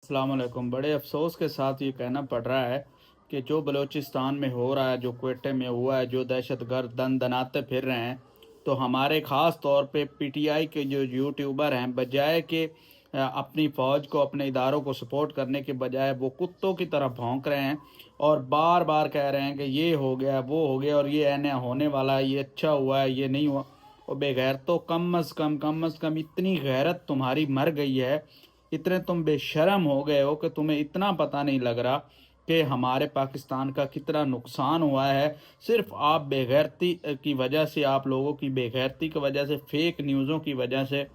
अस्सलाम वालेकुम। बड़े अफ़सोस के साथ ये कहना पड़ रहा है कि जो बलूचिस्तान में हो रहा है, जो क्वेटे में हुआ है, जो दहशतगर्द दन दनाते फिर रहे हैं, तो हमारे ख़ास तौर पे पीटीआई के जो यूट्यूबर हैं, बजाय कि अपनी फ़ौज को, अपने इदारों को सपोर्ट करने के बजाय वो कुत्तों की तरह भौंक रहे हैं और बार बार कह रहे हैं कि ये हो गया, वो हो गया और ये ऐने होने वाला है, ये अच्छा हुआ है, ये नहीं हुआ। और बेगैरतो, कम अज़ कम इतनी गैरत तुम्हारी मर गई है, इतने तुम बेशर्म हो गए हो कि तुम्हें इतना पता नहीं लग रहा कि हमारे पाकिस्तान का कितना नुकसान हुआ है। सिर्फ आप बेगैरती की वजह से, आप लोगों की बेगैरती की वजह से, फेक न्यूज़ों की वजह से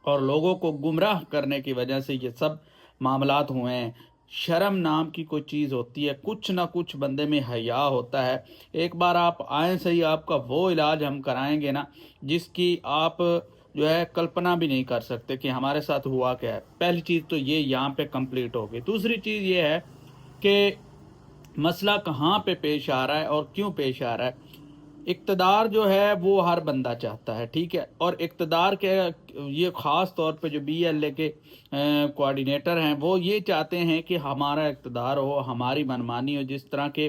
और लोगों को गुमराह करने की वजह से ये सब मामलात हुए हैं। शर्म नाम की कोई चीज़ होती है, कुछ ना कुछ बंदे में हया होता है। एक बार आप आए सही, आपका वो इलाज हम कराएंगे ना जिसकी आप जो है कल्पना भी नहीं कर सकते कि हमारे साथ हुआ क्या है। पहली चीज़ तो ये यहाँ पे कंप्लीट हो गई। दूसरी चीज़ ये है कि मसला कहाँ पे पेश आ रहा है और क्यों पेश आ रहा है। इक़्तिदार जो है वो हर बंदा चाहता है, ठीक है। और इक़्तिदार के ये ख़ास तौर पे जो बीएलए के कोऑर्डिनेटर हैं वो ये चाहते हैं कि हमारा इक़्तिदार हो, हमारी मनमानी हो। जिस तरह के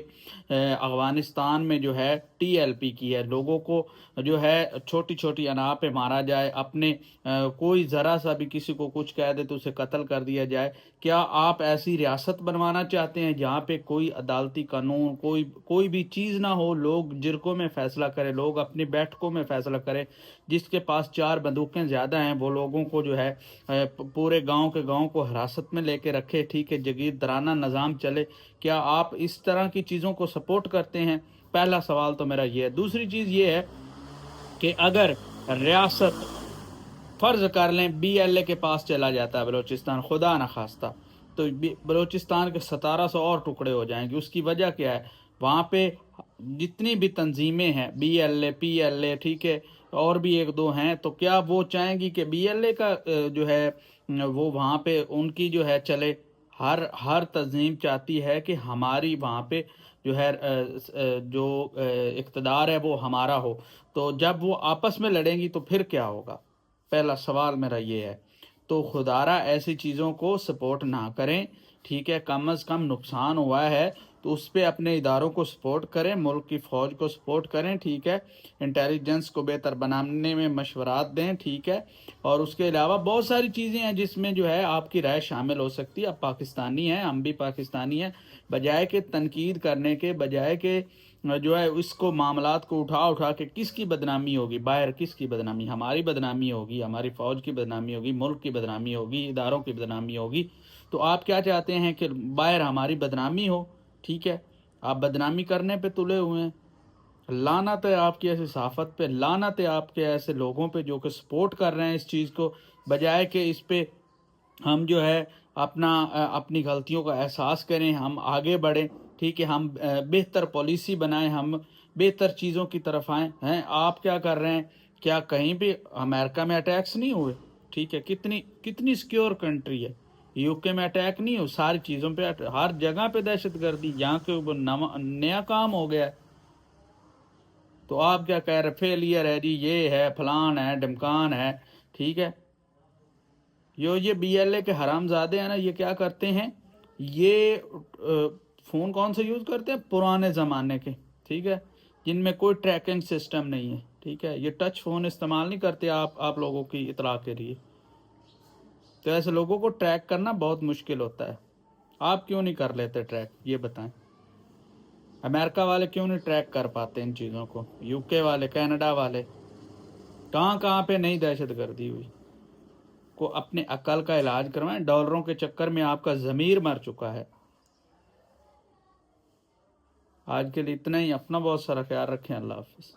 अफ़गानिस्तान में जो है टीएलपी की है, लोगों को जो है छोटी छोटी अनाह पे मारा जाए, अपने कोई ज़रा सा भी किसी को कुछ कह दे तो उसे कत्ल कर दिया जाए। क्या आप ऐसी रियासत बनवाना चाहते हैं जहाँ पे कोई अदालती कानून, कोई भी चीज़ ना हो, लोग जिरकों में फ़ैसला करें, लोग अपनी बैठकों में फ़ैसला करें। जिसके पास 4 बंदूकें ज़्यादा हैं वो लोगों को जो है पूरे गांव के गांव को हिरासत में लेके रखे, ठीक है, जगीरदाराना निज़ाम चले। क्या आप इस तरह की चीज़ों को सपोर्ट करते हैं? पहला सवाल तो मेरा ये है। दूसरी चीज़ ये है कि अगर रियासत फ़र्ज़ कर लें बीएलए के पास चला जाता है बलूचिस्तान, खुदा न खास्ता, तो बलूचिस्तान के 1700 और टुकड़े हो जाएंगे। उसकी वजह क्या है? वहाँ पे जितनी भी तंजीमें हैं, बीएलए, पीएलए, ठीक है, और भी एक दो हैं, तो क्या वो चाहेंगी कि बीएलए का जो है वो वहाँ पे उनकी जो है चले? हर हर तंजीम चाहती है कि हमारी वहाँ पे जो है जो इक़्तिदार है वो हमारा हो। तो जब वो आपस में लड़ेंगी तो फिर क्या होगा? पहला सवाल मेरा ये है। तो खुदारा ऐसी चीज़ों को सपोर्ट ना करें, ठीक है। कम अज़ कम नुकसान हुआ है तो उस पे अपने इदारों को सपोर्ट करें, मुल्क की फ़ौज को सपोर्ट करें, ठीक है। इंटेलिजेंस को बेहतर बनाने में मशवरात दें, ठीक है। और उसके अलावा बहुत सारी चीज़ें हैं जिसमें जो है आपकी राय शामिल हो सकती है। आप पाकिस्तानी हैं, हम भी पाकिस्तानी हैं। बजाय के तनकीद करने के, बजाय के जो है इसको मामलात को उठा उठा के किसकी बदनामी होगी, बाहर किसकी बदनामी? हमारी बदनामी होगी, हमारी फ़ौज की बदनामी होगी, मुल्क की बदनामी होगी, इदारों की बदनामी होगी। तो आप क्या चाहते हैं कि बाहर हमारी बदनामी हो, ठीक है। आप बदनामी करने पे तुले हुए हैं। लानत है आपकी ऐसी सहाफ़त पे, लानत है आपके ऐसे लोगों पे जो कि सपोर्ट कर रहे हैं इस चीज़ को, बजाय कि इस पे हम जो है अपनी गलतियों का एहसास करें, हम आगे बढ़ें, ठीक है, हम बेहतर पॉलिसी बनाएं, हम बेहतर चीज़ों की तरफ आएँ। हैं आप क्या कर रहे हैं? क्या कहीं भी अमेरिका में अटैक्स नहीं हुए? ठीक है, कितनी कितनी सिक्योर कंट्री है। यूके में अटैक नहीं हो, सारी चीज़ों पे हर जगह पे दहशतगर्दी, यहाँ के वो नया काम हो गया है। तो आप क्या कह रहे? फेलियर है जी, ये है, फलान है, ढमकान है, ठीक है। ये बीएलए के हरामजादे हैं ना, ये क्या करते हैं, ये फ़ोन कौन से यूज़ करते हैं? पुराने ज़माने के, ठीक है, जिनमें कोई ट्रैकिंग सिस्टम नहीं है, ठीक है। ये टच फ़ोन इस्तेमाल नहीं करते आप लोगों की इतला के लिए। तो ऐसे लोगों को ट्रैक करना बहुत मुश्किल होता है। आप क्यों नहीं कर लेते ट्रैक, ये बताएं? अमेरिका वाले क्यों नहीं ट्रैक कर पाते इन चीज़ों को? यूके वाले, कनाडा वाले, कहाँ कहाँ पे नई दहशतगर्दी हुई? को अपने अकल का इलाज करवाएं। डॉलरों के चक्कर में आपका ज़मीर मर चुका है। आज के लिए इतना ही। अपना बहुत सारा ख्याल रखें। अल्लाह हाफ़िज़।